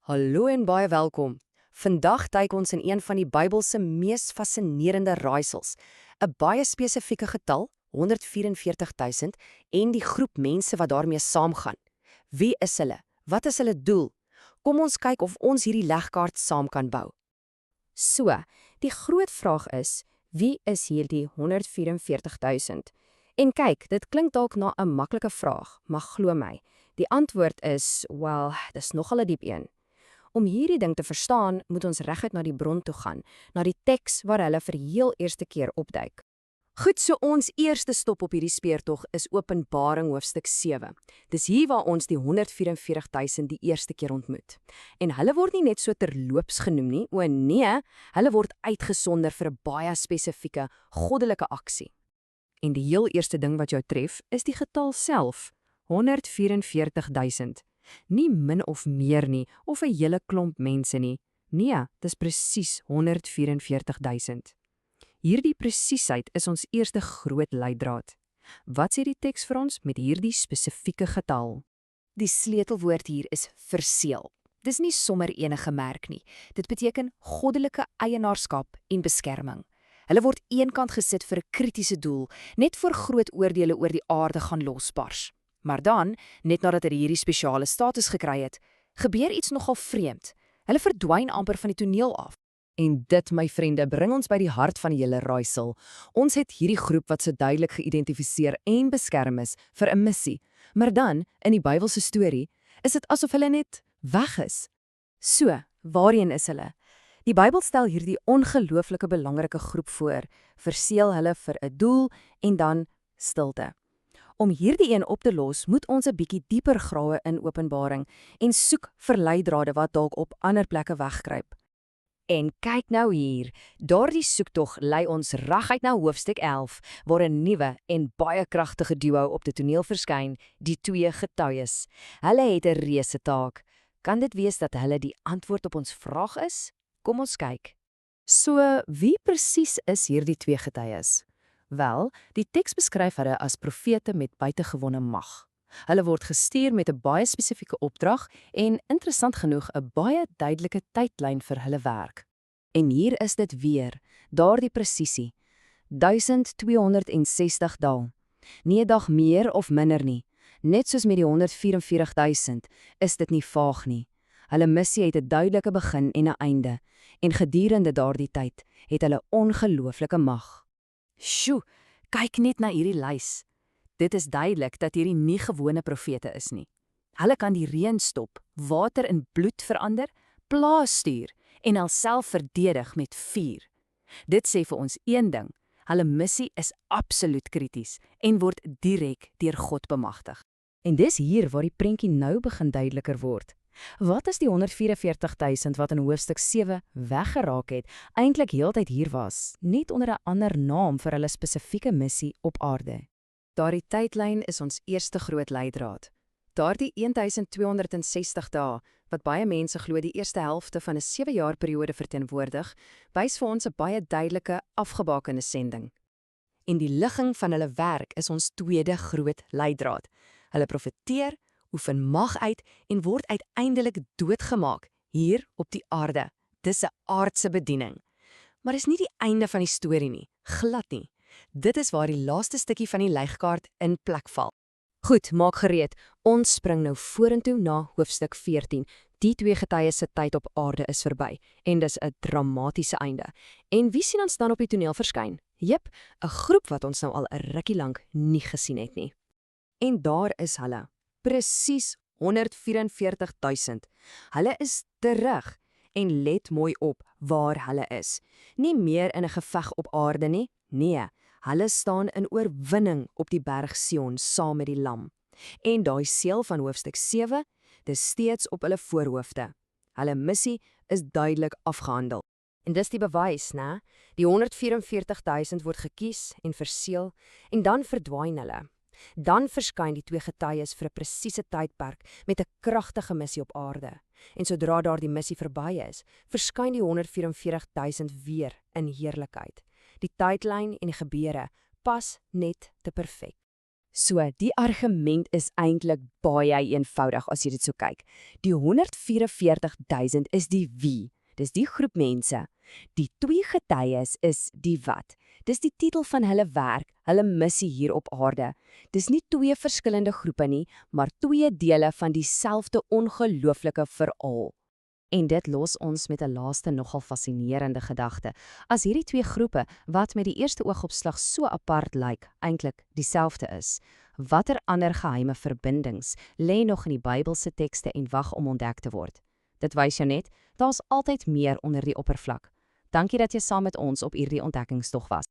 Hallo en baie welkom. Vandag duik ons in een van die Bybelse mees fascinerende raaisels, 'n baie spesifieke getal, 144.000, en die groep mense wat daarmee saamgaan. Wie is hulle? Wat is hulle doel? Kom ons kyk of ons hierdie legkaart saam kan bou. So, die groot vraag is, wie is hierdie 144.000? En kyk, dit klink dalk na 'n maklike vraag, maar glo my, die antwoord is, wel, dis nogal 'n diep een. Om hierdie ding te verstaan, moet ons reguit na die bron toe gaan, na die teks waar hulle vir heel eerste keer opduik. Goed, so ons eerste stop op hierdie speurtog is Openbaring hoofstuk 7. Dis hier waar ons die 144.000 die eerste keer ontmoet. En hulle word nie net so terloops genoem nie, o nee, hulle word uitgesonder vir 'n baie spesifieke goddelike aksie. En die heel eerste ding wat jou tref, is die getal self, 144.000. Nie min of meer nie, of 'n hele klomp mense nie. Nee, dis presies 144.000. Hierdie presiesheid is ons eerste groot leidraad. Wat sê die teks vir ons met hierdie spesifieke getal? Die sleutelwoord hier is verseël. Dis nie sommer enige merk nie. Dit beteken goddelike eienaarskap en beskerming. Hulle word eenkant gesit vir 'n kritiese doel, net voor groot oordeele oor die aarde gaan losbars. Maar dan, net nadat hulle hierdie spesiale status gekry het, gebeur iets nogal vreemd. Hulle verdwyn amper van die toneel af. En dit, my vriende, bring ons by die hart van die hele raaisel. Ons het hierdie groep wat so duidelik geïdentifiseer en beskerm is vir 'n missie. Maar dan, in die Bybelse storie, is dit asof hulle net weg is. So, waarheen is hulle? Die Bybel stel hierdie ongelooflike belangrike groep voor, verseël hulle vir 'n doel en dan stilte. Om hierdie een op te los, moet ons 'n bietjie dieper grawe in Openbaring en soek vir leidrade wat dalk op ander plekke wegkruip. En kyk nou hier, daardie soektog lei ons reguit na hoofstuk 11, waar 'n nuwe en baie kragtige duo op die toneel verskyn, die twee getuies. Hulle het 'n reuse taak. Kan dit wees dat hulle die antwoord op ons vraag is? Kom ons kyk. So, wie presies is hierdie twee getuies? Wel, die teks beskryf hulle as profete met buitengewone mag. Hulle word gestuur met 'n baie spesifieke opdrag en, interessant genoeg, 'n baie duidelike tydlyn vir hulle werk. En hier is dit weer, daardie presisie. 1260 dae. Nie 'n dag meer of minder nie. Net soos met die 144.000 is dit nie vaag nie. Hulle missie het 'n duidelike begin en 'n einde, en gedurende daardie tyd het hulle ongelooflike mag. Sjoe, kyk net na hierdie lys. Dit is duidelik dat hierdie nie gewone profete is nie. Hulle kan die reën stop, water in bloed verander, plaas stuur en alself verdedig met vuur. Dit sê vir ons een ding, hulle missie is absoluut krities en word direk deur God bemagtig. En dis hier waar die prentjie nou begin duideliker word. Wat is die 144.000 wat in hoofstuk 7 weggeraak het, eintlik heeltyd hier was, net onder 'n ander naam vir hulle spesifieke missie op aarde? Daardie tydlyn is ons eerste groot leidraad. Daardie 1260 dae, wat baie mense glo die eerste helfte van 'n 7-jaar periode verteenwoordig, wys vir ons 'n baie duidelike, afgebakende sending. En die ligging van hulle werk is ons tweede groot leidraad. Hulle profeteer, oefen mag uit en word uiteindelik doodgemaak hier op die aarde. Dis 'n aardse bediening. Maar dis nie die einde van die storie nie, glad nie. Dit is waar die laaste stukkie van die legkaart in plek val. Goed, maak gereed. Ons spring nou vorentoe na hoofstuk 14. Die twee getuies se tyd op aarde is verby en dis 'n dramatiese einde. En wie sien ons dan op die toneel verskyn? Jep, 'n groep wat ons nou al 'n rukkie lank nie gesien het nie. En daar is hulle. Presies 144.000. Hulle is terug. En let mooi op waar hulle is. Nie meer in 'n geveg op aarde nie. Nee, hulle staan in oorwinning op die berg Sion saam met die lam. En daai seël van hoofstuk 7, dis steeds op hulle voorhoofde. Hulle missie is duidelik afgehandel. En dis die bewys, né? Die 144.000 word gekies en verseël en dan verdwyn hulle. Dan verskyn die twee getuies vir 'n presiese tydperk met 'n kragtige missie op aarde. En sodra daardie missie verby is, verskyn die 144.000 weer in heerlikheid. Die tydlyn en die gebeure pas net te perfek. So, die argument is eintlik baie eenvoudig as jy dit so kyk. Die 144.000 is die wie, dis die groep mense. Die 2 getuies is die wat. Dis die titel van hulle werk, hulle missie hier op aarde. Dis nie 2 verskillende groepe nie, maar 2 dele van dieselfde ongelooflike verhaal. En dit los ons met 'n laaste nogal fascinerende gedagte. As hierdie 2 groepe, wat met die eerste oogopslag so apart lyk, eintlik dieselfde is, watter ander geheime verbindings lê nog in die Bybelse tekste en wag om ontdek te word? Dit wys jou net, daar's altyd meer onder die oppervlak. Dankie dat jy saam met ons op hierdie ontdekkingstog was.